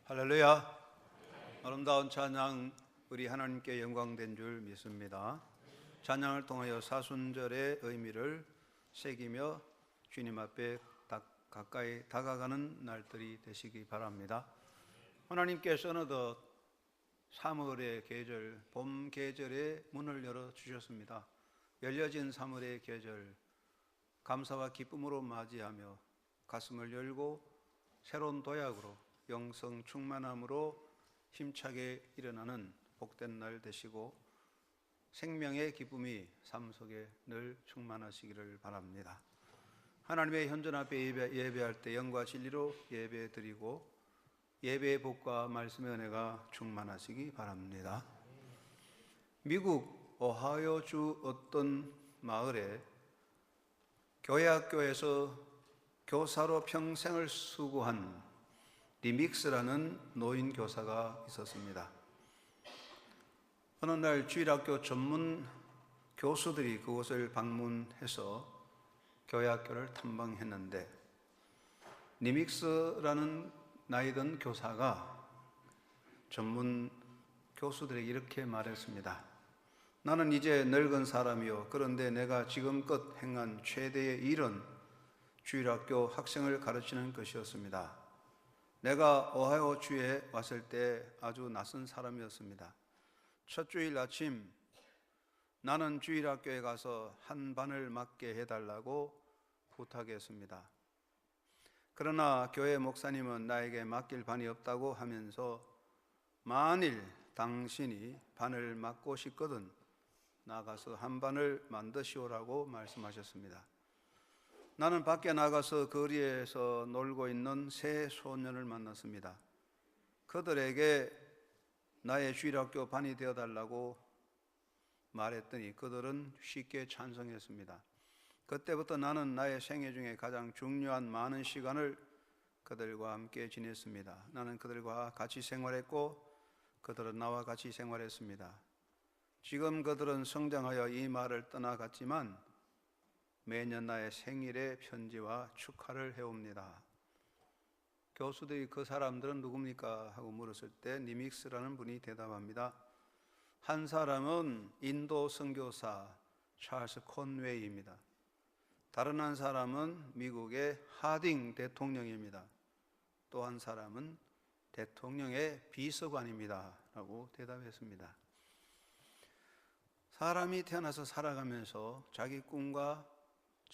할렐루야. 아름다운 찬양, 우리 하나님께 영광된 줄 믿습니다. 찬양을 통하여 사순절의 의미를 새기며 주님 앞에 가까이 다가가는 날들이 되시기 바랍니다. 하나님께서 어느덧 3월의 계절, 봄 계절의 문을 열어주셨습니다. 열려진 3월의 계절, 감사와 기쁨으로 맞이하며 가슴을 열고 새로운 도약으로 영성 충만함으로 힘차게 일어나는 복된 날 되시고 생명의 기쁨이 삶 속에 늘 충만하시기를 바랍니다. 하나님의 현존 앞에 예배할 때 영과 진리로 예배 드리고 예배의 복과 말씀의 은혜가 충만하시기 바랍니다. 미국 오하이오주 어떤 마을에 교회학교에서 교사로 평생을 수고한 리믹스라는 노인 교사가 있었습니다. 어느 날 주일학교 전문 교수들이 그곳을 방문해서 교회학교를 탐방했는데 리믹스라는 나이 든 교사가 전문 교수들에게 이렇게 말했습니다. 나는 이제 늙은 사람이요. 그런데 내가 지금껏 행한 최대의 일은 주일학교 학생을 가르치는 것이었습니다. 내가 오하이오 주에 왔을 때 아주 낯선 사람이었습니다. 첫 주일 아침 나는 주일학교에 가서 한 반을 맡게 해달라고 부탁했습니다. 그러나 교회 목사님은 나에게 맡길 반이 없다고 하면서 만일 당신이 반을 맡고 싶거든 나가서 한 반을 만드시오라고 말씀하셨습니다. 나는 밖에 나가서 거리에서 놀고 있는 세 소년을 만났습니다. 그들에게 나의 주일학교 반이 되어달라고 말했더니 그들은 쉽게 찬성했습니다. 그때부터 나는 나의 생애 중에 가장 중요한 많은 시간을 그들과 함께 지냈습니다. 나는 그들과 같이 생활했고 그들은 나와 같이 생활했습니다. 지금 그들은 성장하여 이 마을을 떠나갔지만 매년 나의 생일에 편지와 축하를 해옵니다. 교수들이 그 사람들은 누굽니까? 하고 물었을 때 리믹스라는 분이 대답합니다. 한 사람은 인도 선교사 찰스 콘웨이입니다. 다른 한 사람은 미국의 하딩 대통령입니다. 또 한 사람은 대통령의 비서관입니다. 라고 대답했습니다. 사람이 태어나서 살아가면서 자기 꿈과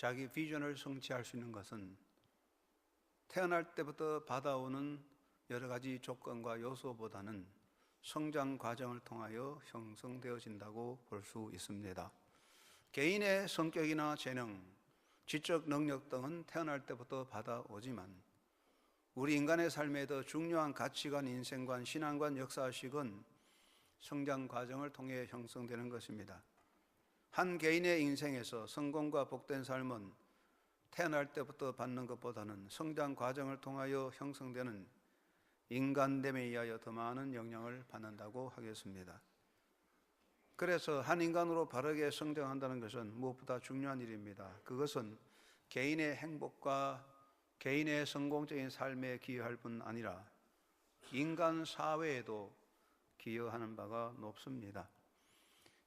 자기 비전을 성취할 수 있는 것은 태어날 때부터 받아오는 여러 가지 조건과 요소보다는 성장 과정을 통하여 형성되어진다고 볼 수 있습니다. 개인의 성격이나 재능, 지적 능력 등은 태어날 때부터 받아오지만 우리 인간의 삶에 더 중요한 가치관, 인생관, 신앙관, 역사식은 성장 과정을 통해 형성되는 것입니다. 한 개인의 인생에서 성공과 복된 삶은 태어날 때부터 받는 것보다는 성장 과정을 통하여 형성되는 인간됨에 의하여 더 많은 영향을 받는다고 하겠습니다. 그래서 한 인간으로 바르게 성장한다는 것은 무엇보다 중요한 일입니다. 그것은 개인의 행복과 개인의 성공적인 삶에 기여할 뿐 아니라 인간 사회에도 기여하는 바가 높습니다.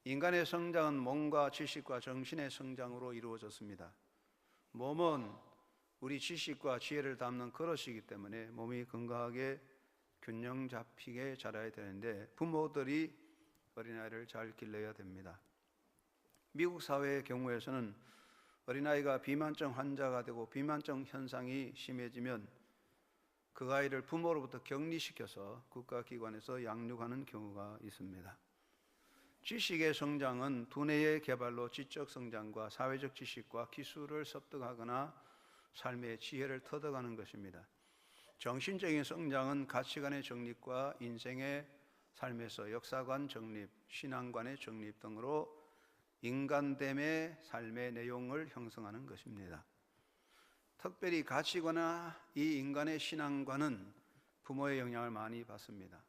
인간의 성장은 몸과 지식과 정신의 성장으로 이루어졌습니다. 몸은 우리 지식과 지혜를 담는 그릇이기 때문에 몸이 건강하게 균형 잡히게 자라야 되는데 부모들이 어린아이를 잘 길러야 됩니다. 미국 사회의 경우에서는 어린아이가 비만증 환자가 되고 비만증 현상이 심해지면 그 아이를 부모로부터 격리시켜서 국가기관에서 양육하는 경우가 있습니다. 지식의 성장은 두뇌의 개발로 지적 성장과 사회적 지식과 기술을 습득하거나 삶의 지혜를 터득하는 것입니다. 정신적인 성장은 가치관의 정립과 인생의 삶에서 역사관 정립, 신앙관의 정립 등으로 인간됨의 삶의 내용을 형성하는 것입니다. 특별히 가치관이나 이 인간의 신앙관은 부모의 영향을 많이 받습니다.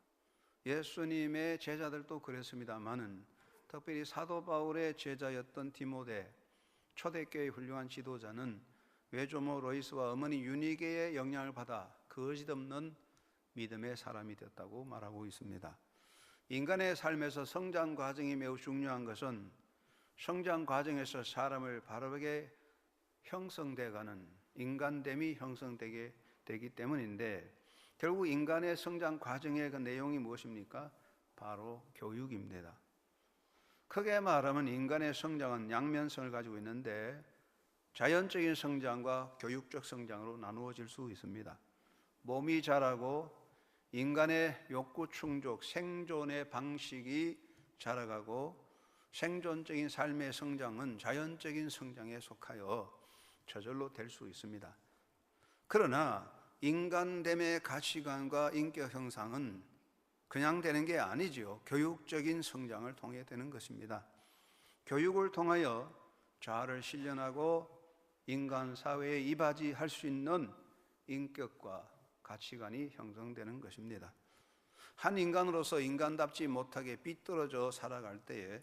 예수님의 제자들도 그랬습니다마는 특별히 사도 바울의 제자였던 디모데, 초대교회의 훌륭한 지도자는 외조모 로이스와 어머니 유니게의 영향을 받아 거짓없는 믿음의 사람이 됐다고 말하고 있습니다. 인간의 삶에서 성장 과정이 매우 중요한 것은 성장 과정에서 사람을 바르게 형성돼가는 인간됨이 형성되게 되기 때문인데, 결국 인간의 성장 과정의 그 내용이 무엇입니까? 바로 교육입니다. 크게 말하면 인간의 성장은 양면성을 가지고 있는데 자연적인 성장과 교육적 성장으로 나누어질 수 있습니다. 몸이 자라고 인간의 욕구 충족, 생존의 방식이 자라가고 생존적인 삶의 성장은 자연적인 성장에 속하여 저절로 될 수 있습니다. 그러나 인간됨의 가치관과 인격 형상은 그냥 되는 게 아니지요. 교육적인 성장을 통해 되는 것입니다. 교육을 통하여 자아를 실현하고 인간 사회에 이바지할 수 있는 인격과 가치관이 형성되는 것입니다. 한 인간으로서 인간답지 못하게 삐뚤어져 살아갈 때에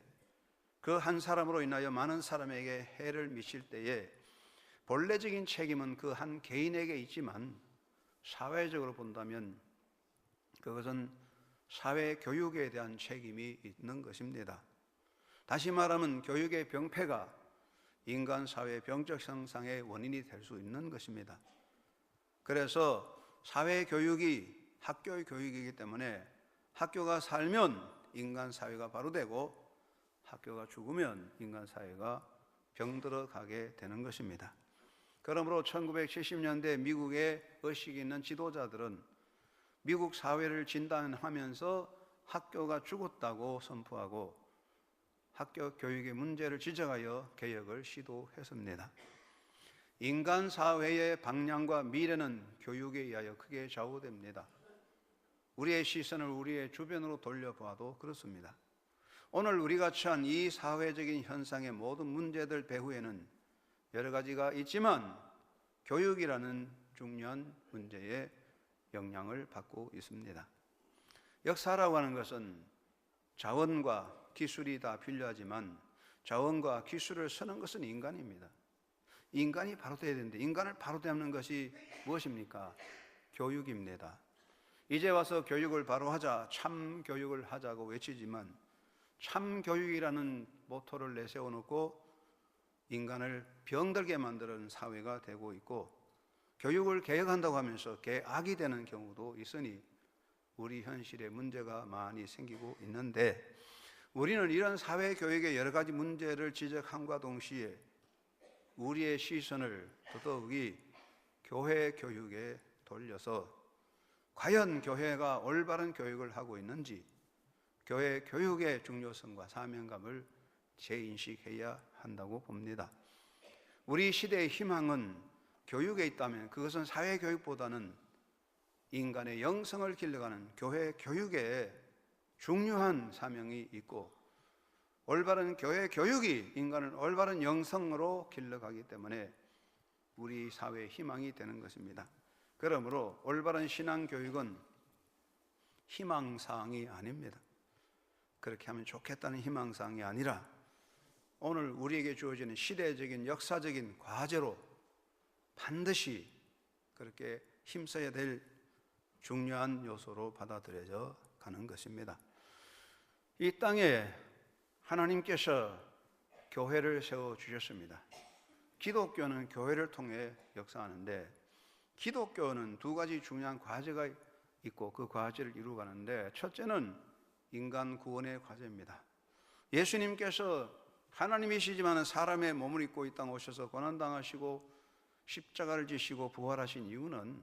그 한 사람으로 인하여 많은 사람에게 해를 미칠 때에 본래적인 책임은 그 한 개인에게 있지만 사회적으로 본다면 그것은 사회 교육에 대한 책임이 있는 것입니다. 다시 말하면 교육의 병폐가 인간 사회 병적 형상의 원인이 될 수 있는 것입니다. 그래서 사회 교육이 학교의 교육이기 때문에 학교가 살면 인간 사회가 바로 되고 학교가 죽으면 인간 사회가 병들어 가게 되는 것입니다. 그러므로 1970년대 미국의 의식 있는 지도자들은 미국 사회를 진단하면서 학교가 죽었다고 선포하고 학교 교육의 문제를 지적하여 개혁을 시도했습니다. 인간 사회의 방향과 미래는 교육에 의하여 크게 좌우됩니다. 우리의 시선을 우리의 주변으로 돌려보아도 그렇습니다. 오늘 우리가 처한 이 사회적인 현상의 모든 문제들 배후에는 여러 가지가 있지만 교육이라는 중요한 문제에 영향을 받고 있습니다. 역사라고 하는 것은 자원과 기술이 다 필요하지만 자원과 기술을 쓰는 것은 인간입니다. 인간이 바로 되어야 되는데 인간을 바로 되는 것이 무엇입니까? 교육입니다. 이제 와서 교육을 바로 하자, 참 교육을 하자고 외치지만 참 교육이라는 모토를 내세워놓고 인간을 병들게 만드는 사회가 되고 있고 교육을 개혁한다고 하면서 개악이 되는 경우도 있으니 우리 현실에 문제가 많이 생기고 있는데, 우리는 이런 사회 교육의 여러 가지 문제를 지적함과 동시에 우리의 시선을 더더욱이 교회 교육에 돌려서 과연 교회가 올바른 교육을 하고 있는지 교회 교육의 중요성과 사명감을 재인식해야 한다고 봅니다. 우리 시대의 희망은 교육에 있다면 그것은 사회 교육보다는 인간의 영성을 길러가는 교회 교육에 중요한 사명이 있고 올바른 교회 교육이 인간을 올바른 영성으로 길러가기 때문에 우리 사회의 희망이 되는 것입니다. 그러므로 올바른 신앙 교육은 희망사항이 아닙니다. 그렇게 하면 좋겠다는 희망사항이 아니라 오늘 우리에게 주어지는 시대적인 역사적인 과제로 반드시 그렇게 힘써야 될 중요한 요소로 받아들여져 가는 것입니다. 이 땅에 하나님께서 교회를 세워주셨습니다. 기독교는 교회를 통해 역사하는데 기독교는 두 가지 중요한 과제가 있고 그 과제를 이루어가는데 첫째는 인간 구원의 과제입니다. 예수님께서 하나님이시지만 사람의 몸을 입고 이 땅에 오셔서 고난당하시고 십자가를 지시고 부활하신 이유는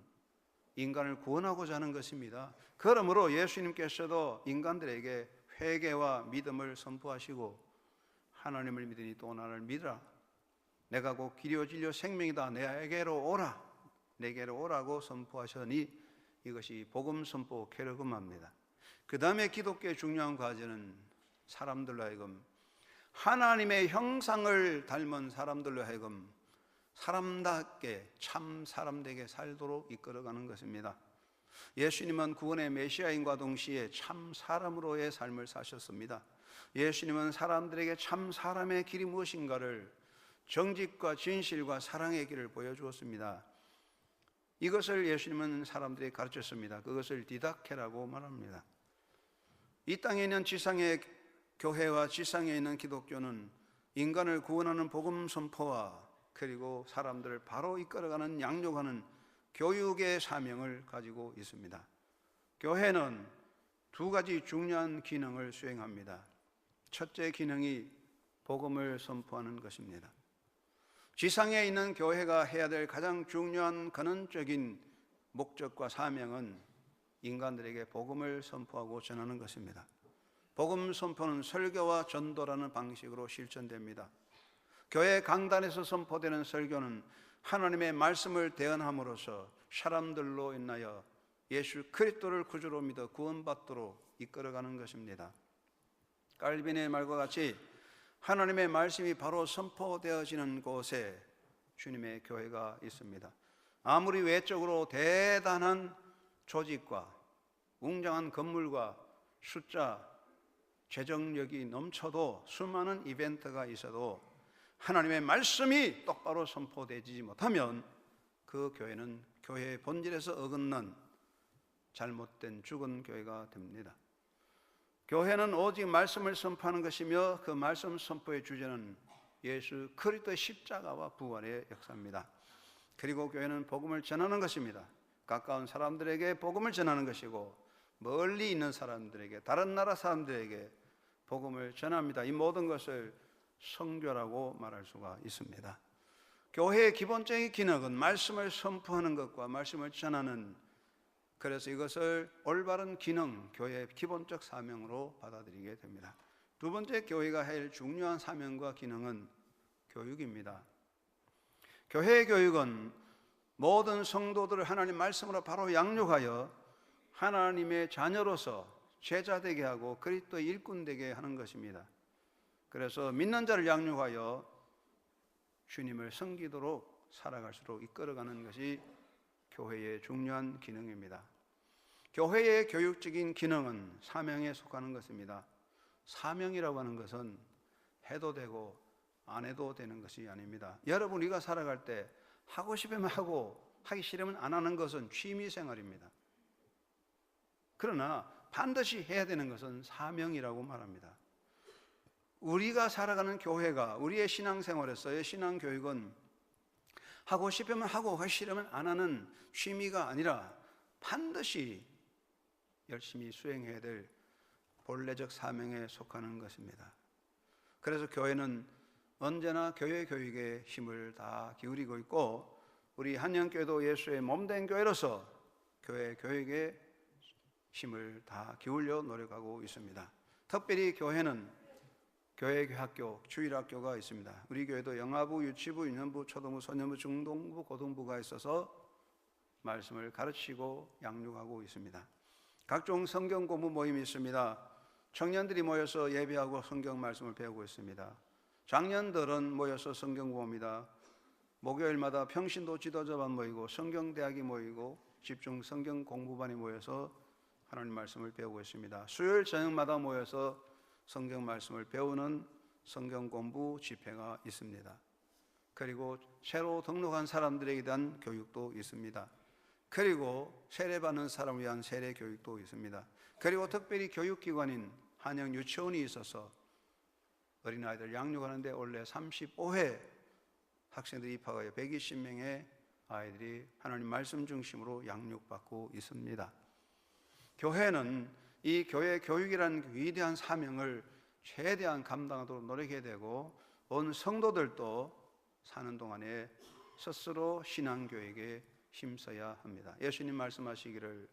인간을 구원하고자 하는 것입니다. 그러므로 예수님께서도 인간들에게 회개와 믿음을 선포하시고 하나님을 믿으니 또 나를 믿으라. 내가 곧 길이요 진리요 생명이다. 내게로 오라. 내게로 오라고 선포하시니 이것이 복음 선포 케르그마입니다. 그 다음에 기독교의 중요한 과제는 사람들로 하여금 하나님의 형상을 닮은 사람들로 하여금 사람답게 참 사람되게 살도록 이끌어가는 것입니다. 예수님은 구원의 메시아인과 동시에 참 사람으로의 삶을 사셨습니다. 예수님은 사람들에게 참 사람의 길이 무엇인가를 정직과 진실과 사랑의 길을 보여주었습니다. 이것을 예수님은 사람들에게 가르쳤습니다. 그것을 디다케라고 말합니다. 이 땅에 있는 지상의 교회와 지상에 있는 기독교는 인간을 구원하는 복음 선포와 그리고 사람들을 바로 이끌어가는 양육하는 교육의 사명을 가지고 있습니다. 교회는 두 가지 중요한 기능을 수행합니다. 첫째 기능이 복음을 선포하는 것입니다. 지상에 있는 교회가 해야 될 가장 중요한 근원적인 목적과 사명은 인간들에게 복음을 선포하고 전하는 것입니다. 복음 선포는 설교와 전도라는 방식으로 실천됩니다. 교회 강단에서 선포되는 설교는 하나님의 말씀을 대언함으로써 사람들로 인하여 예수 그리스도를 구주로 믿어 구원받도록 이끌어가는 것입니다. 칼빈의 말과 같이 하나님의 말씀이 바로 선포되어지는 곳에 주님의 교회가 있습니다. 아무리 외적으로 대단한 조직과 웅장한 건물과 숫자, 재정력이 넘쳐도 수많은 이벤트가 있어도 하나님의 말씀이 똑바로 선포되지 못하면 그 교회는 교회의 본질에서 어긋난 잘못된 죽은 교회가 됩니다. 교회는 오직 말씀을 선포하는 것이며 그 말씀 선포의 주제는 예수 그리스도의 십자가와 부활의 역사입니다. 그리고 교회는 복음을 전하는 것입니다. 가까운 사람들에게 복음을 전하는 것이고 멀리 있는 사람들에게, 다른 나라 사람들에게 복음을 전합니다. 이 모든 것을 선교라고 말할 수가 있습니다. 교회의 기본적인 기능은 말씀을 선포하는 것과 말씀을 전하는, 그래서 이것을 올바른 기능, 교회의 기본적 사명으로 받아들이게 됩니다. 두 번째 교회가 할 중요한 사명과 기능은 교육입니다. 교회의 교육은 모든 성도들을 하나님 말씀으로 바로 양육하여 하나님의 자녀로서 제자 되게 하고 그리스도의 일꾼 되게 하는 것입니다. 그래서 믿는 자를 양육하여 주님을 섬기도록 살아갈수록 이끌어가는 것이 교회의 중요한 기능입니다. 교회의 교육적인 기능은 사명에 속하는 것입니다. 사명이라고 하는 것은 해도 되고 안 해도 되는 것이 아닙니다. 여러분, 우리가 살아갈 때 하고 싶으면 하고 하기 싫으면 안 하는 것은 취미생활입니다. 그러나 반드시 해야 되는 것은 사명이라고 말합니다. 우리가 살아가는 교회가 우리의 신앙생활에서의 신앙교육은 하고 싶으면 하고 하기 싫으면 안 하는 취미가 아니라 반드시 열심히 수행해야 될 본래적 사명에 속하는 것입니다. 그래서 교회는 언제나 교회 교육에 힘을 다 기울이고 있고 우리 한영교회도 예수의 몸된 교회로서 교회 교육에 힘을 다 기울여 노력하고 있습니다. 특별히 교회는 교회학교, 주일학교가 있습니다. 우리 교회도 영아부, 유치부, 유년부, 초등부, 소년부, 중등부, 고등부가 있어서 말씀을 가르치고 양육하고 있습니다. 각종 성경 공부 모임이 있습니다. 청년들이 모여서 예배하고 성경 말씀을 배우고 있습니다. 장년들은 모여서 성경 공부합니다. 목요일마다 평신도 지도자반 모이고 성경대학이 모이고 집중 성경 공부반이 모여서 하나님 말씀을 배우고 있습니다. 수요일 저녁마다 모여서 성경 말씀을 배우는 성경 공부 집회가 있습니다. 그리고 새로 등록한 사람들에게 대한 교육도 있습니다. 그리고 세례받는 사람을 위한 세례 교육도 있습니다. 그리고 특별히 교육기관인 한영 유치원이 있어서 어린아이들 양육하는데 원래 35회 학생들이 입학하여 120명의 아이들이 하나님 말씀 중심으로 양육받고 있습니다. 교회는 이 교회 교육이라는 위대한 사명을 최대한 감당하도록 노력해야 되고 온 성도들도 사는 동안에 스스로 신앙교육에 힘써야 합니다. 예수님 말씀하시기를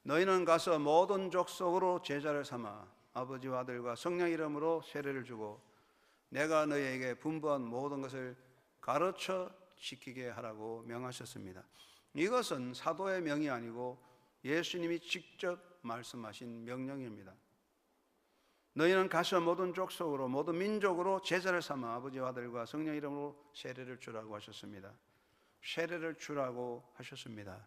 너희는 가서 모든 족속으로 제자를 삼아 아버지와 아들과 성령 이름으로 세례를 주고 내가 너희에게 분부한 모든 것을 가르쳐 지키게 하라고 명하셨습니다. 이것은 사도의 명이 아니고 예수님이 직접 말씀하신 명령입니다. 너희는 가서 모든 족속으로 모든 민족으로 제자를 삼아 아버지와 아들과 성령 이름으로 세례를 주라고 하셨습니다. 세례를 주라고 하셨습니다.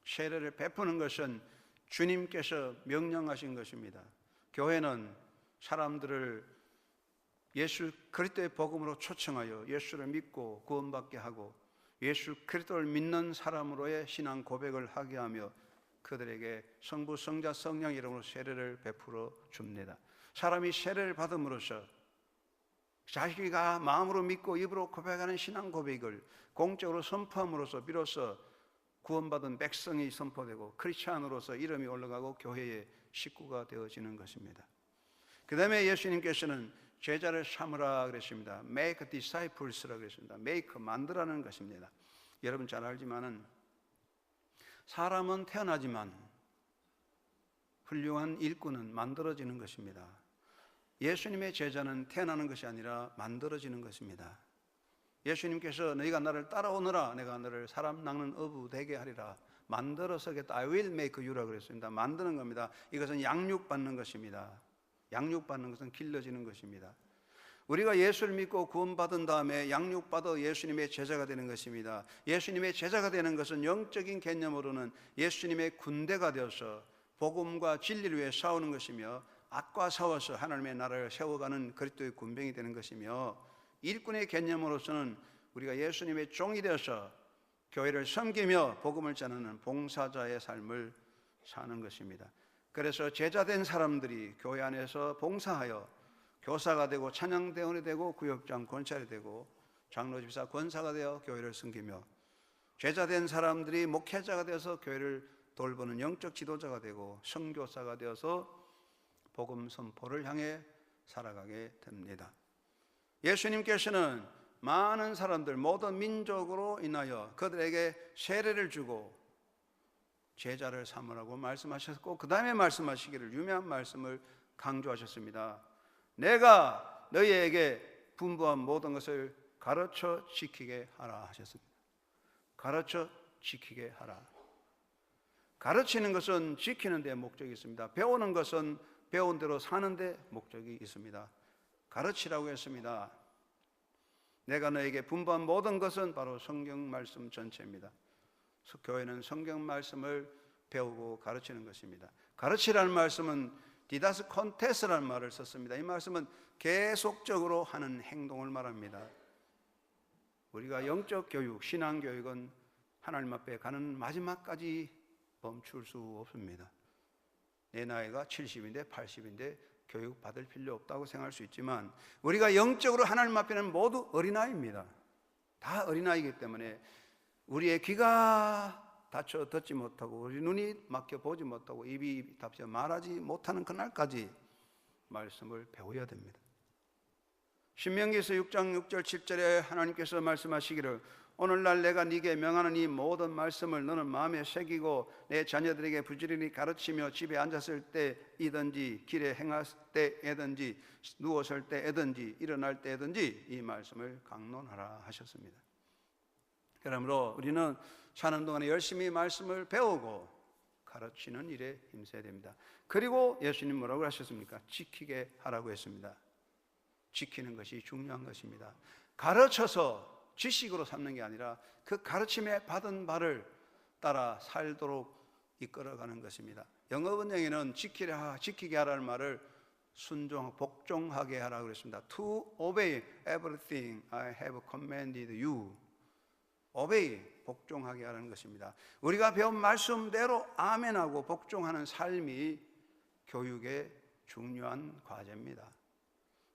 세례를 베푸는 것은 주님께서 명령하신 것입니다. 교회는 사람들을 예수 그리스도의 복음으로 초청하여 예수를 믿고 구원받게 하고 예수 그리스도를 믿는 사람으로의 신앙 고백을 하게 하며 그들에게 성부, 성자, 성령 이름으로 세례를 베풀어 줍니다. 사람이 세례를 받음으로써 자기가 마음으로 믿고 입으로 고백하는 신앙 고백을 공적으로 선포함으로써 비로소 구원받은 백성이 선포되고 크리스찬으로서 이름이 올라가고 교회의 식구가 되어지는 것입니다. 그 다음에 예수님께서는 제자를 삼으라 그랬습니다. Make disciples라고 그랬습니다. Make, 만들라는 것입니다. 여러분 잘 알지만은 사람은 태어나지만 훌륭한 일꾼은 만들어지는 것입니다. 예수님의 제자는 태어나는 것이 아니라 만들어지는 것입니다. 예수님께서 너희가 나를 따라오너라 내가 너를 사람 낚는 어부 되게 하리라 만들어서 하겠다. I will make you라고 그랬습니다. 만드는 겁니다. 이것은 양육받는 것입니다. 양육받는 것은 길러지는 것입니다. 우리가 예수를 믿고 구원받은 다음에 양육받아 예수님의 제자가 되는 것입니다. 예수님의 제자가 되는 것은 영적인 개념으로는 예수님의 군대가 되어서 복음과 진리를 위해 싸우는 것이며 악과 싸워서 하나님의 나라를 세워가는 그리스도의 군병이 되는 것이며 일꾼의 개념으로서는 우리가 예수님의 종이 되어서 교회를 섬기며 복음을 전하는 봉사자의 삶을 사는 것입니다. 그래서 제자된 사람들이 교회 안에서 봉사하여 교사가 되고 찬양대원이 되고 구역장 권찰이 되고 장로 집사 권사가 되어 교회를 섬기며 제자된 사람들이 목회자가 되어서 교회를 돌보는 영적 지도자가 되고 선교사가 되어서 복음 선포를 향해 살아가게 됩니다. 예수님께서는 많은 사람들 모든 민족으로 인하여 그들에게 세례를 주고 제자를 삼으라고 말씀하셨고 그 다음에 말씀하시기를 유명한 말씀을 강조하셨습니다. 내가 너희에게 분부한 모든 것을 가르쳐 지키게 하라 하셨습니다. 가르쳐 지키게 하라. 가르치는 것은 지키는 데 목적이 있습니다. 배우는 것은 배운 대로 사는 데 목적이 있습니다. 가르치라고 했습니다. 내가 너에게 분부한 모든 것은 바로 성경 말씀 전체입니다. 교회는 성경 말씀을 배우고 가르치는 것입니다. 가르치라는 말씀은 디다스 콘테스라는 말을 썼습니다. 이 말씀은 계속적으로 하는 행동을 말합니다. 우리가 영적 교육, 신앙 교육은 하나님 앞에 가는 마지막까지 멈출 수 없습니다. 내 나이가 70인데 80인데 교육 받을 필요 없다고 생각할 수 있지만 우리가 영적으로 하나님 앞에는 모두 어린아이입니다. 다 어린아이이기 때문에 우리의 귀가 닫혀 듣지 못하고 우리 눈이 막혀 보지 못하고 입이 닫혀 말하지 못하는 그날까지 말씀을 배워야 됩니다. 신명기에서 6장 6절 7절에 하나님께서 말씀하시기를 오늘날 내가 네게 명하는 이 모든 말씀을 너는 마음에 새기고 내 자녀들에게 부지런히 가르치며 집에 앉았을 때이든지 길에 행했을 때에든지 누웠을 때에든지 일어날 때에든지 이 말씀을 강론하라 하셨습니다. 그러므로 우리는 사는 동안에 열심히 말씀을 배우고 가르치는 일에 힘써야 됩니다. 그리고 예수님 뭐라고 하셨습니까? 지키게 하라고 했습니다. 지키는 것이 중요한 것입니다. 가르쳐서 지식으로 삼는 게 아니라 그 가르침에 받은 바를 따라 살도록 이끌어가는 것입니다. 영어 번역에는 지키게 하라는 말을 복종하게 하라고 그랬습니다. To obey everything I have commanded you. obey, 복종하게 하라는 것입니다. 우리가 배운 말씀대로 아멘하고 복종하는 삶이 교육의 중요한 과제입니다.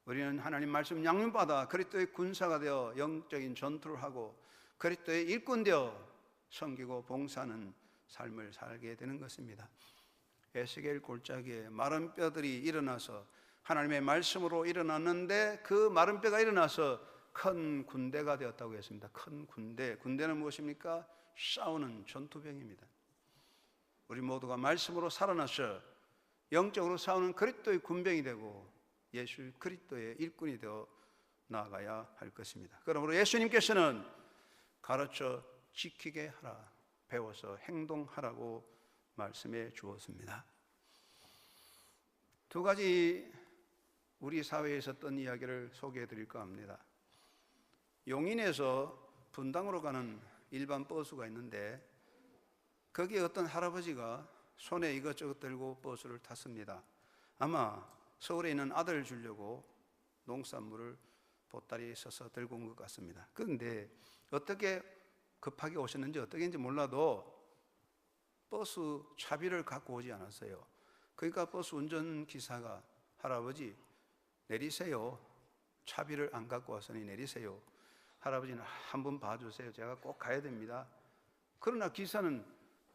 우리는 하나님 말씀 양육받아 그리스도의 군사가 되어 영적인 전투를 하고 그리스도의 일꾼 되어 섬기고 봉사하는 삶을 살게 되는 것입니다. 에스겔 골짜기에 마른 뼈들이 일어나서 하나님의 말씀으로 일어났는데 그 마른 뼈가 일어나서 큰 군대가 되었다고 했습니다. 큰 군대. 군대는 무엇입니까? 싸우는 전투병입니다. 우리 모두가 말씀으로 살아나서 영적으로 싸우는 그리스도의 군병이 되고 예수 그리스도의 일꾼이 되어 나아가야 할 것입니다. 그러므로 예수님께서는 가르쳐 지키게 하라, 배워서 행동하라고 말씀해 주었습니다. 두 가지 우리 사회에 있었던 이야기를 소개해 드릴까 합니다. 용인에서 분당으로 가는 일반 버스가 있는데 거기에 어떤 할아버지가 손에 이것저것 들고 버스를 탔습니다. 아마 서울에 있는 아들을 주려고 농산물을 보따리에 써서 들고 온 것 같습니다. 그런데 어떻게 급하게 오셨는지 어떻게인지 몰라도 버스 차비를 갖고 오지 않았어요. 그러니까 버스 운전기사가 할아버지 내리세요. 차비를 안 갖고 왔으니 내리세요. 할아버지는 한 번 봐주세요. 제가 꼭 가야 됩니다. 그러나 기사는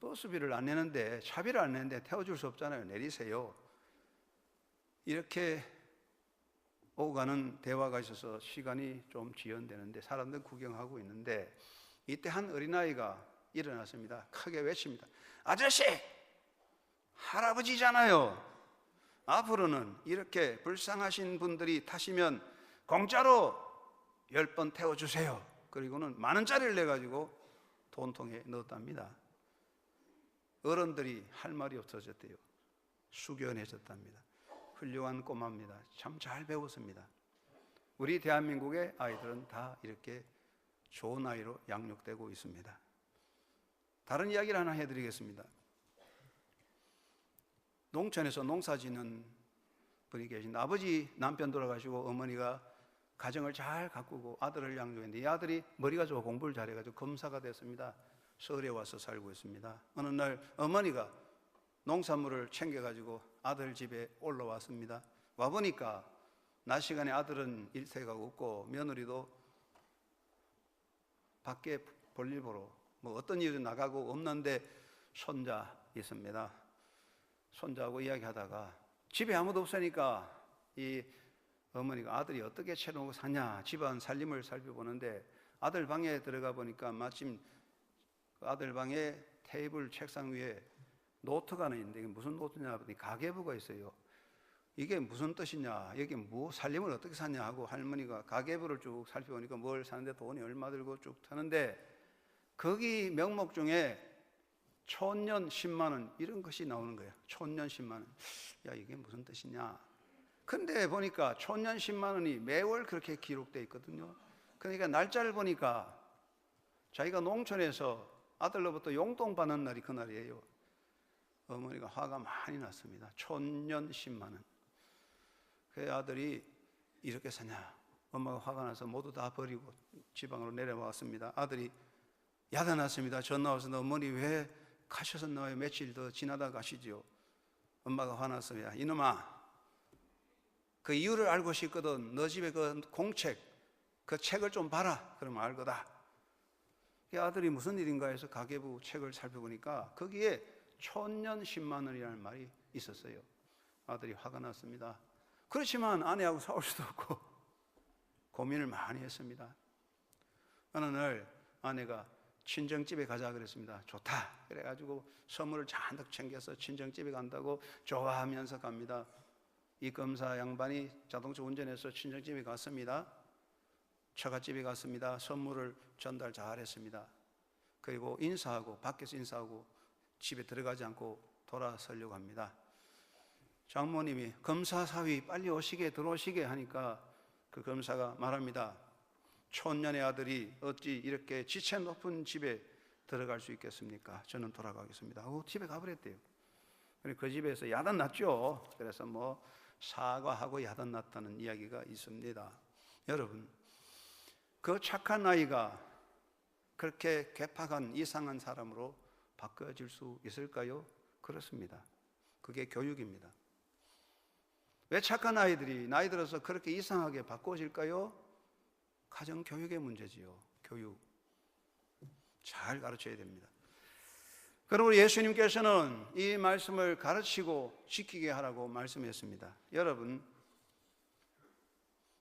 버스비를 안 내는데, 차비를 안 내는데 태워줄 수 없잖아요. 내리세요. 이렇게 오고 가는 대화가 있어서 시간이 좀 지연되는데 사람들 구경하고 있는데, 이때 한 어린아이가 일어났습니다. 크게 외칩니다. 아저씨! 할아버지잖아요. 앞으로는 이렇게 불쌍하신 분들이 타시면 공짜로 10번 태워주세요. 그리고는 만 원짜리를 내가지고 돈통에 넣었답니다. 어른들이 할 말이 없어졌대요. 숙연해졌답니다. 훌륭한 꼬마입니다. 참 잘 배웠습니다. 우리 대한민국의 아이들은 다 이렇게 좋은 아이로 양육되고 있습니다. 다른 이야기를 하나 해드리겠습니다. 농촌에서 농사 짓는 분이 계신데, 아버지 남편 돌아가시고 어머니가 가정을 잘 가꾸고 아들을 양육했는데, 이 아들이 머리가 좋아 공부를 잘해가지고 검사가 됐습니다. 서울에 와서 살고 있습니다. 어느 날 어머니가 농산물을 챙겨가지고 아들 집에 올라왔습니다. 와보니까 낮 시간에 아들은 일터가 없고 며느리도 밖에 볼일 보러 뭐 어떤 일도 나가고 없는데 손자 있습니다. 손자하고 이야기하다가 집에 아무도 없으니까 이 어머니가 아들이 어떻게 채놓고 사냐, 집안 살림을 살펴보는데, 아들 방에 들어가 보니까 마침 아들 방에 테이블 책상 위에 노트가 하나 있는데, 이게 무슨 노트냐 하더니 가계부가 있어요. 이게 무슨 뜻이냐, 여기 뭐 살림을 어떻게 사냐 하고 할머니가 가계부를 쭉 살펴보니까 뭘 사는데 돈이 얼마 들고 쭉 타는데, 거기 명목 중에 촌년 10만 원 이런 것이 나오는 거예요. 촌년 10만 원. 야, 이게 무슨 뜻이냐. 근데 보니까 촌년 10만 원이 매월 그렇게 기록되어 있거든요. 그러니까 날짜를 보니까 자기가 농촌에서 아들로부터 용돈 받는 날이 그날이에요. 어머니가 화가 많이 났습니다. 촌년 10만 원. 그 아들이 이렇게 사냐. 엄마가 화가 나서 모두 다 버리고 지방으로 내려왔습니다. 아들이 야단났습니다. 전화 와서 어머니 왜 가셨나요? 며칠 더 지나다 가시죠. 엄마가 화났습니다. 이놈아, 그 이유를 알고 싶거든. 너 집에 그 공책, 그 책을 좀 봐라. 그러면 알 거다. 이 아들이 무슨 일인가 해서 가계부 책을 살펴보니까 거기에 촌년 10만 원이라는 말이 있었어요. 아들이 화가 났습니다. 그렇지만 아내하고 싸울 수도 없고 고민을 많이 했습니다. 어느 날 아내가 친정집에 가자 그랬습니다. 좋다. 그래가지고 선물을 잔뜩 챙겨서 친정집에 간다고 좋아하면서 갑니다. 이 검사 양반이 자동차 운전해서 친정집에 갔습니다. 처갓집에 갔습니다. 선물을 전달 잘했습니다. 그리고 인사하고 밖에서 인사하고 집에 들어가지 않고 돌아서려고 합니다. 장모님이 검사 사위 빨리 오시게 들어오시게 하니까 그 검사가 말합니다. 촌년의 아들이 어찌 이렇게 지체 높은 집에 들어갈 수 있겠습니까? 저는 돌아가겠습니다. 집에 가버렸대요. 그 집에서 야단 났죠. 그래서 뭐 사과하고 야단 났다는 이야기가 있습니다. 여러분, 그 착한 아이가 그렇게 괴팍한 이상한 사람으로 바꿔질 수 있을까요? 그렇습니다. 그게 교육입니다. 왜 착한 아이들이 나이 들어서 그렇게 이상하게 바꿔질까요? 가정 교육의 문제지요. 교육 잘 가르쳐야 됩니다. 그리고 예수님께서는 이 말씀을 가르치고 지키게 하라고 말씀했습니다. 여러분,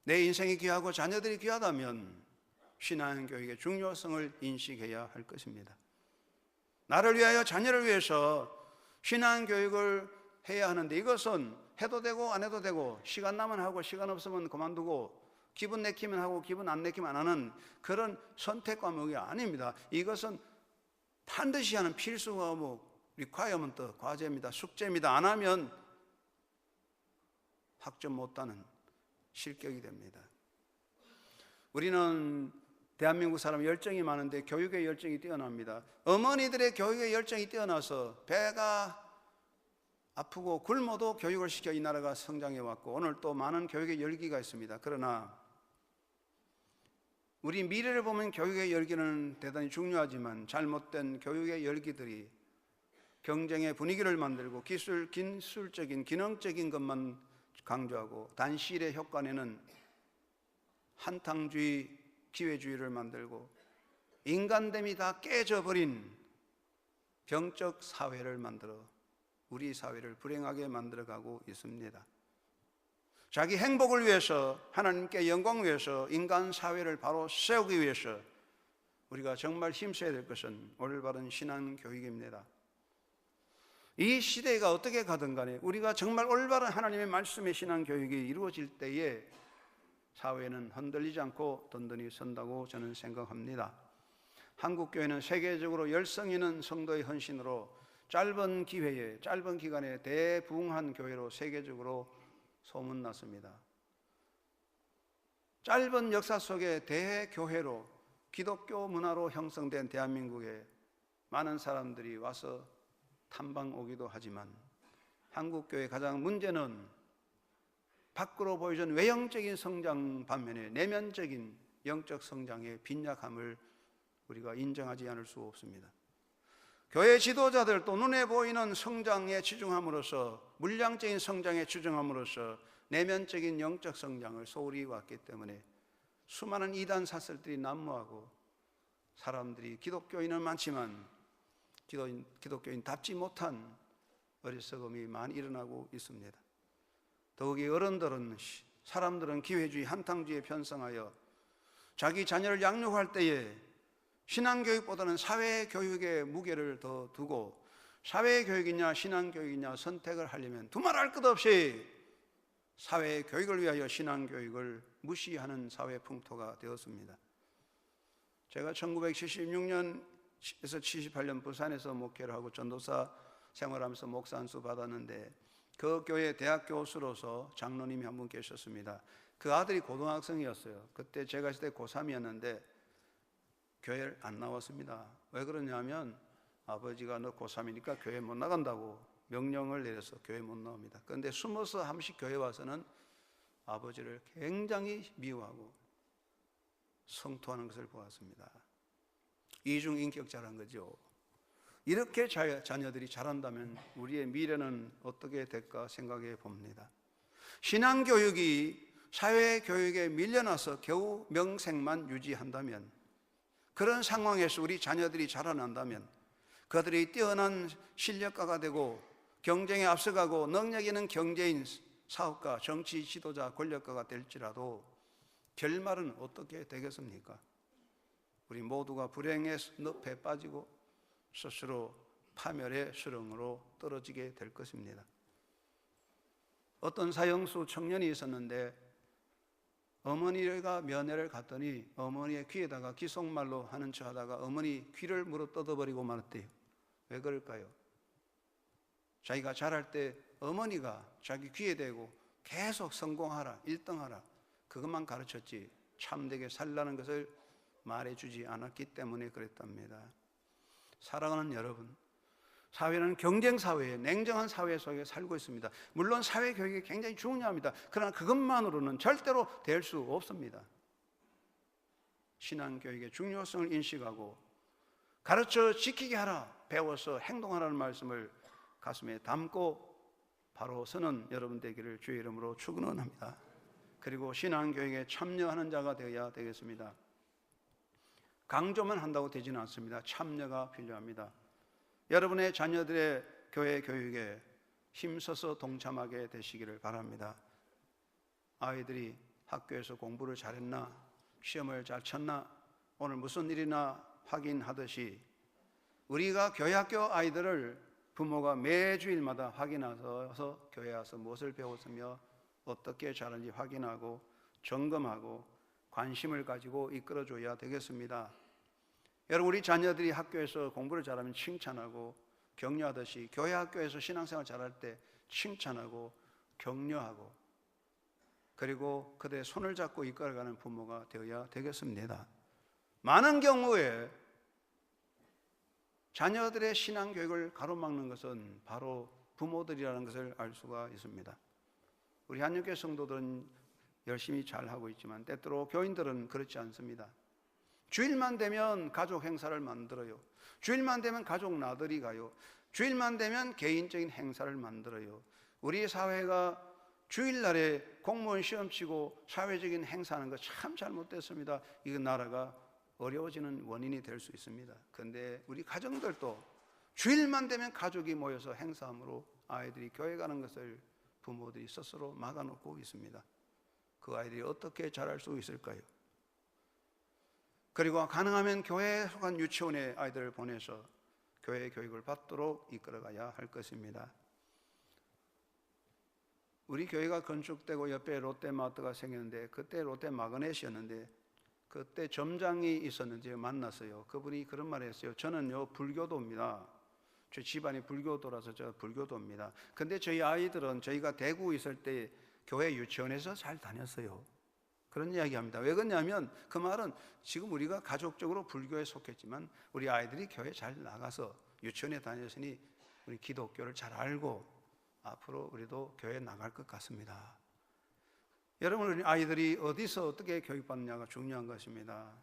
내 인생이 귀하고 자녀들이 귀하다면 신앙교육의 중요성을 인식해야 할 것입니다. 나를 위하여 자녀를 위해서 신앙교육을 해야 하는데, 이것은 해도 되고 안 해도 되고 시간 나면 하고 시간 없으면 그만두고 기분 내키면 하고 기분 안 내키면 안 하는 그런 선택 과목이 아닙니다. 이것은 반드시 하는 필수 과목, 리콰이어먼트, 과제입니다. 숙제입니다. 안 하면 학점 못 따는 실격이 됩니다. 우리는 대한민국 사람 열정이 많은데 교육의 열정이 뛰어납니다. 어머니들의 교육의 열정이 뛰어나서 배가 아프고 굶어도 교육을 시켜 이 나라가 성장해 왔고 오늘 또 많은 교육의 열기가 있습니다. 그러나 우리 미래를 보면 교육의 열기는 대단히 중요하지만 잘못된 교육의 열기들이 경쟁의 분위기를 만들고 기술적인 기능적인 것만 강조하고 단시일의 효과내는 한탕주의, 기회주의를 만들고 인간됨이 다 깨져버린 병적 사회를 만들어 우리 사회를 불행하게 만들어가고 있습니다. 자기 행복을 위해서, 하나님께 영광을 위해서, 인간 사회를 바로 세우기 위해서 우리가 정말 힘써야 될 것은 올바른 신앙 교육입니다. 이 시대가 어떻게 가든 간에 우리가 정말 올바른 하나님의 말씀의 신앙 교육이 이루어질 때에 사회는 흔들리지 않고 든든히 선다고 저는 생각합니다. 한국교회는 세계적으로 열성 있는 성도의 헌신으로 짧은 기회에, 짧은 기간에 대부흥한 교회로 세계적으로 소문났습니다. 짧은 역사 속에 대교회로 기독교 문화로 형성된 대한민국에 많은 사람들이 와서 탐방 오기도 하지만 한국교회의 가장 문제는 밖으로 보여준 외형적인 성장 반면에 내면적인 영적 성장의 빈약함을 우리가 인정하지 않을 수 없습니다. 교회 지도자들 또 눈에 보이는 성장에 치중함으로써, 물량적인 성장에 치중함으로써 내면적인 영적 성장을 소홀히 왔기 때문에 수많은 이단 사설들이 난무하고 사람들이 기독교인은 많지만 기독교인답지 못한 어리석음이 많이 일어나고 있습니다. 더욱이 어른들은, 사람들은 기회주의, 한탕주의에 편성하여 자기 자녀를 양육할 때에 신앙교육보다는 사회교육에 무게를 더 두고 사회교육이냐 신앙교육이냐 선택을 하려면 두말할 것 없이 사회교육을 위하여 신앙교육을 무시하는 사회 풍토가 되었습니다. 제가 1976년에서 78년 부산에서 목회를 하고 전도사 생활하면서 목사 안수 받았는데 그 교회 대학 교수로서 장로님이 한 분 계셨습니다. 그 아들이 고등학생이었어요. 그때 제가 있을 때 고3이었는데 교회를 안 나왔습니다. 왜 그러냐면 아버지가 너 고3이니까 교회 못 나간다고 명령을 내려서 교회 못 나옵니다. 그런데 숨어서 한 번씩 교회 와서는 아버지를 굉장히 미워하고 성토하는 것을 보았습니다. 이중인격자란 거죠. 이렇게 자녀들이 자란다면 우리의 미래는 어떻게 될까 생각해 봅니다. 신앙교육이 사회교육에 밀려나서 겨우 명색만 유지한다면, 그런 상황에서 우리 자녀들이 자라난다면 그들이 뛰어난 실력가가 되고 경쟁에 앞서가고 능력 있는 경제인, 사업가, 정치 지도자, 권력가가 될지라도 결말은 어떻게 되겠습니까? 우리 모두가 불행의 늪에 빠지고 스스로 파멸의 수렁으로 떨어지게 될 것입니다. 어떤 사형수 청년이 있었는데 어머니가 면회를 갔더니 어머니의 귀에다가 기속말로 하는 척 하다가 어머니 귀를 물어 뜯어버리고 말았대요. 왜 그럴까요? 자기가 자랄 때 어머니가 자기 귀에 대고 계속 성공하라, 1등하라 그것만 가르쳤지 참되게 살라는 것을 말해주지 않았기 때문에 그랬답니다. 사랑하는 여러분, 사회는 경쟁사회에, 냉정한 사회 속에 살고 있습니다. 물론 사회교육이 굉장히 중요합니다. 그러나 그것만으로는 절대로 될 수 없습니다. 신앙교육의 중요성을 인식하고 가르쳐 지키게 하라, 배워서 행동하라는 말씀을 가슴에 담고 바로 서는 여러분 되기를 주의 이름으로 축원합니다. 그리고 신앙교육에 참여하는 자가 되어야 되겠습니다. 강조만 한다고 되지는 않습니다. 참여가 필요합니다. 여러분의 자녀들의 교회 교육에 힘써서 동참하게 되시기를 바랍니다. 아이들이 학교에서 공부를 잘했나, 시험을 잘 쳤나, 오늘 무슨 일이나 확인하듯이 우리가 교회 학교 아이들을 부모가 매주일마다 확인하셔서 교회에 와서 무엇을 배웠으며 어떻게 잘하는지 확인하고 점검하고 관심을 가지고 이끌어줘야 되겠습니다. 여러분, 우리 자녀들이 학교에서 공부를 잘하면 칭찬하고 격려하듯이 교회 학교에서 신앙생활 잘할 때 칭찬하고 격려하고 그리고 그들의 손을 잡고 이끌어가는 부모가 되어야 되겠습니다. 많은 경우에 자녀들의 신앙교육을 가로막는 것은 바로 부모들이라는 것을 알 수가 있습니다. 우리 한국교회 성도들은 열심히 잘하고 있지만 때때로 교인들은 그렇지 않습니다. 주일만 되면 가족 행사를 만들어요. 주일만 되면 가족 나들이 가요. 주일만 되면 개인적인 행사를 만들어요. 우리 사회가 주일날에 공무원 시험 치고 사회적인 행사하는 거 참 잘못됐습니다. 이 나라가 어려워지는 원인이 될 수 있습니다. 그런데 우리 가정들도 주일만 되면 가족이 모여서 행사함으로 아이들이 교회 가는 것을 부모들이 스스로 막아놓고 있습니다. 그 아이들이 어떻게 자랄 수 있을까요? 그리고 가능하면 교회에 속한 유치원에 아이들을 보내서 교회 교육을 받도록 이끌어가야 할 것입니다. 우리 교회가 건축되고 옆에 롯데마트가 생겼는데, 그때 롯데 마그넷이었는데 그때 점장이 있었는데 만났어요. 그분이 그런 말을 했어요. 저는요 불교도입니다. 저 집안이 불교도라서 저 불교도입니다. 근데 저희 아이들은 저희가 대구 있을 때 교회 유치원에서 잘 다녔어요. 그런 이야기합니다. 왜 그러냐면 그 말은 지금 우리가 가족적으로 불교에 속했지만 우리 아이들이 교회 잘 나가서 유치원에 다녔으니 우리 기독교를 잘 알고 앞으로 우리도 교회에 나갈 것 같습니다. 여러분, 우리 아이들이 어디서 어떻게 교육받느냐가 중요한 것입니다.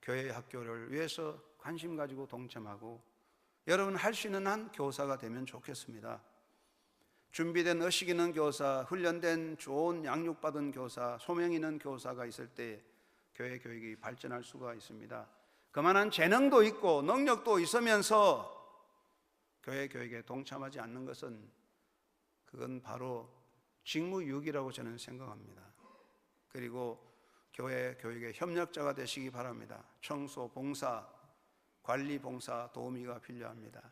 교회 학교를 위해서 관심 가지고 동참하고 여러분 할 수 있는 한 교사가 되면 좋겠습니다. 준비된 의식 있는 교사, 훈련된 좋은 양육받은 교사, 소명 있는 교사가 있을 때 교회 교육이 발전할 수가 있습니다. 그만한 재능도 있고 능력도 있으면서 교회 교육에 동참하지 않는 것은 그건 바로 직무유기라고 저는 생각합니다. 그리고 교회 교육의 협력자가 되시기 바랍니다. 청소, 봉사, 관리, 봉사, 도우미가 필요합니다.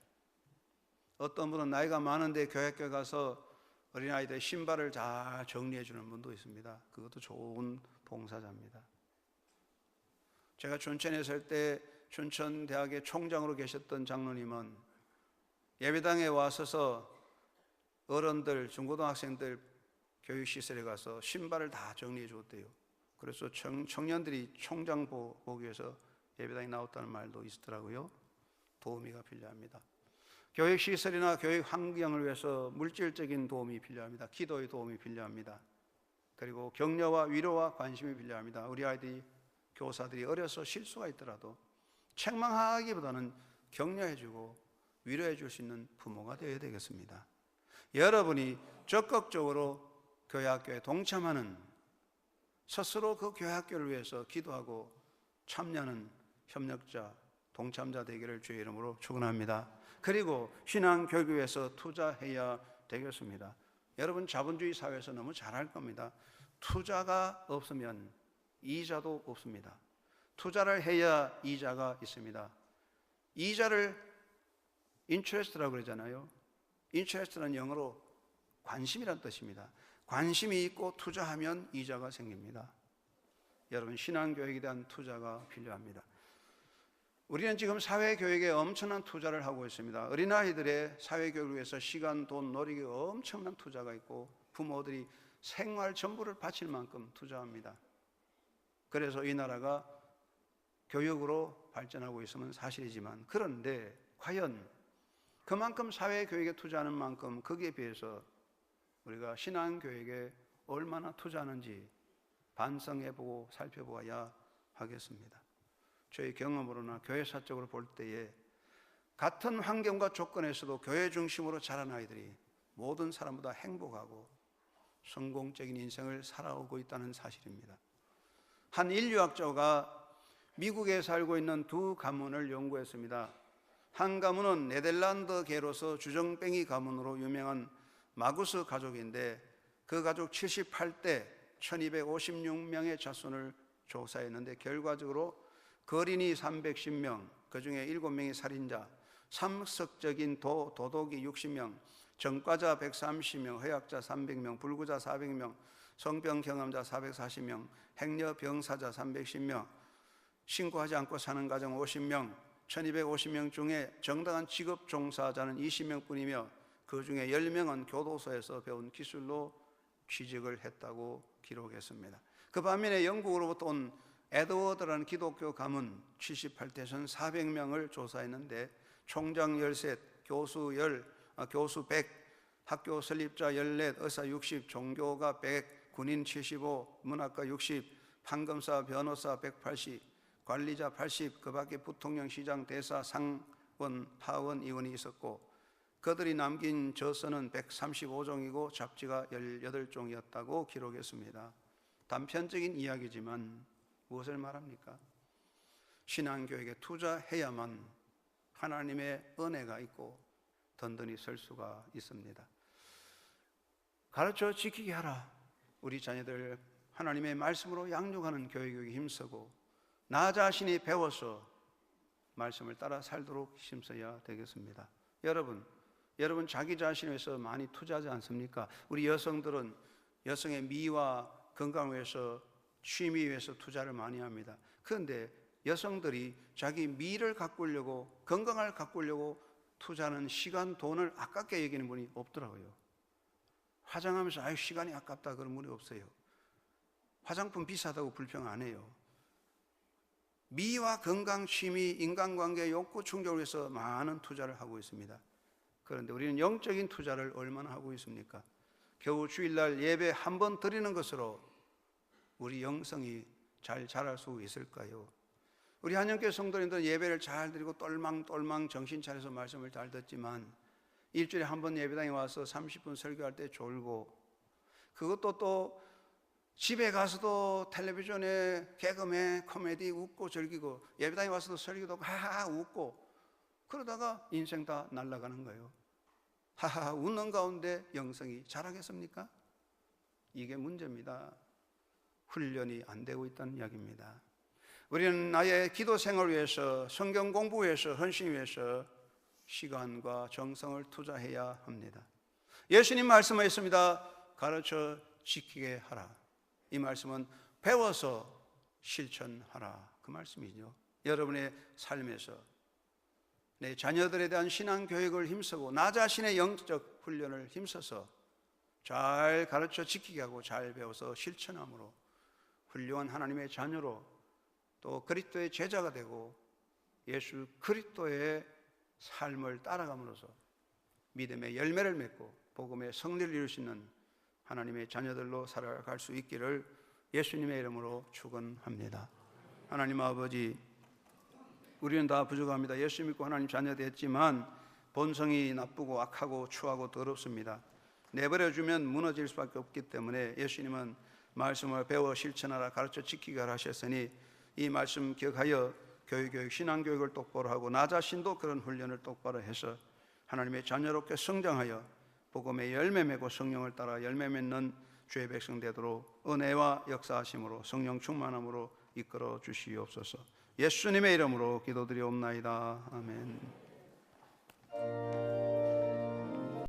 어떤 분은 나이가 많은데 교회학교 가서 어린아이들 신발을 잘 정리해 주는 분도 있습니다. 그것도 좋은 봉사자입니다. 제가 춘천에 있을 때 춘천대학의 총장으로 계셨던 장로님은 예배당에 와서서 어른들, 중고등학생들 교육시설에 가서 신발을 다 정리해 줬대요. 그래서 청년들이 총장 보기 위해서 예배당에 나왔다는 말도 있더라고요. 도우미가 필요합니다. 교육시설이나 교육 환경을 위해서 물질적인 도움이 필요합니다. 기도의 도움이 필요합니다. 그리고 격려와 위로와 관심이 필요합니다. 우리 아이들이, 교사들이 어려서 실수가 있더라도 책망하기보다는 격려해주고 위로해줄 수 있는 부모가 되어야 되겠습니다. 여러분이 적극적으로 교회학교에 동참하는, 스스로 그 교회학교를 위해서 기도하고 참여하는 협력자, 동참자 되기를 주의 이름으로 축원합니다. 그리고 신앙교육을 위해서 투자해야 되겠습니다. 여러분, 자본주의 사회에서 너무 잘할 겁니다. 투자가 없으면 이자도 없습니다. 투자를 해야 이자가 있습니다. 이자를 interest라고 그러잖아요. interest는 영어로 관심이란 뜻입니다. 관심이 있고 투자하면 이자가 생깁니다. 여러분, 신앙교육에 대한 투자가 필요합니다. 우리는 지금 사회교육에 엄청난 투자를 하고 있습니다. 어린아이들의 사회교육을 위해서 시간, 돈, 노력이 엄청난 투자가 있고 부모들이 생활 전부를 바칠 만큼 투자합니다. 그래서 이 나라가 교육으로 발전하고 있으면 사실이지만, 그런데 과연 그만큼 사회교육에 투자하는 만큼 거기에 비해서 우리가 신앙교육에 얼마나 투자하는지 반성해보고 살펴보아야 하겠습니다. 저희 경험으로나 교회사적으로 볼 때에 같은 환경과 조건에서도 교회 중심으로 자란 아이들이 모든 사람보다 행복하고 성공적인 인생을 살아오고 있다는 사실입니다. 한 인류학자가 미국에 살고 있는 두 가문을 연구했습니다. 한 가문은 네덜란드계로서 주정뱅이 가문으로 유명한 마구스 가족인데, 그 가족 78대 1256명의 자손을 조사했는데 결과적으로 거린이 310명, 그 중에 7명이 살인자, 삼석적인 도둑이 60명, 전과자 130명, 허약자 300명, 불구자 400명, 성병 경험자 440명, 행여 병사자 310명, 신고하지 않고 사는 가정 50명, 1250명 중에 정당한 직업 종사자는 20명뿐이며 그 중에 10명은 교도소에서 배운 기술로 취직을 했다고 기록했습니다. 그 반면에 영국으로부터 온 에드워드라는 기독교 가문 78대선 400명을 조사했는데 총장 13, 교수 100, 학교 설립자 14, 의사 60, 종교가 100, 군인 75, 문학가 60, 판검사, 변호사 180, 관리자 80, 그 밖에 부통령, 시장, 대사, 상원, 하원, 의원이 있었고 그들이 남긴 저서는 135종이고 잡지가 18종이었다고 기록했습니다. 단편적인 이야기지만 무엇을 말합니까? 신앙교육에 투자해야만 하나님의 은혜가 있고 든든히 설 수가 있습니다. 가르쳐 지키게 하라. 우리 자녀들 하나님의 말씀으로 양육하는 교육에 힘쓰고 나 자신이 배워서 말씀을 따라 살도록 힘써야 되겠습니다. 여러분 자기 자신을 위해서 많이 투자하지 않습니까? 우리 여성들은 여성의 미와 건강을 위해서, 취미 위해서 투자를 많이 합니다. 그런데 여성들이 자기 미를 가꾸려고, 건강을 가꾸려고 투자하는 시간, 돈을 아깝게 여기는 분이 없더라고요. 화장하면서 아유 시간이 아깝다 그런 분이 없어요. 화장품 비싸다고 불평 안 해요. 미와 건강, 취미, 인간관계, 욕구 충족을 위해서 많은 투자를 하고 있습니다. 그런데 우리는 영적인 투자를 얼마나 하고 있습니까? 겨우 주일날 예배 한 번 드리는 것으로 우리 영성이 잘 자랄 수 있을까요? 우리 한영교회 성도님들은 예배를 잘 드리고 똘망똘망 정신 차려서 말씀을 잘 듣지만 일주일에 한 번 예배당에 와서 30분 설교할 때 졸고, 그것도 또 집에 가서도 텔레비전에 개그맨 코미디 웃고 즐기고, 예배당에 와서도 설교도 하하 웃고, 그러다가 인생 다 날아가는 거예요. 하하 웃는 가운데 영성이 자라겠습니까? 이게 문제입니다. 훈련이 안 되고 있다는 이야기입니다. 우리는 나의 기도 생활을 위해서, 성경 공부 위해서, 헌신 위해서 시간과 정성을 투자해야 합니다. 예수님 말씀하셨습니다. 가르쳐 지키게 하라. 이 말씀은 배워서 실천하라, 그 말씀이죠. 여러분의 삶에서 내 자녀들에 대한 신앙 교육을 힘쓰고 나 자신의 영적 훈련을 힘써서 잘 가르쳐 지키게 하고 잘 배워서 실천함으로 훌륭한 하나님의 자녀로 또 그리스도의 제자가 되고 예수 그리스도의 삶을 따라감으로써 믿음의 열매를 맺고 복음의 성리를 이룰 수 있는 하나님의 자녀들로 살아갈 수 있기를 예수님의 이름으로 축원합니다. 하나님 아버지, 우리는 다 부족합니다. 예수 믿고 하나님 자녀 됐지만 본성이 나쁘고 악하고 추하고 더럽습니다. 내버려주면 무너질 수밖에 없기 때문에 예수님은 말씀을 배워 실천하라, 가르쳐 지키게 하라 하셨으니 이 말씀 기억하여 교육, 신앙교육을 똑바로 하고 나 자신도 그런 훈련을 똑바로 해서 하나님의 자녀롭게 성장하여 복음의 열매 맺고 성령을 따라 열매 맺는 주의 백성 되도록 은혜와 역사하심으로 성령 충만함으로 이끌어 주시옵소서. 예수님의 이름으로 기도드리옵나이다. 아멘.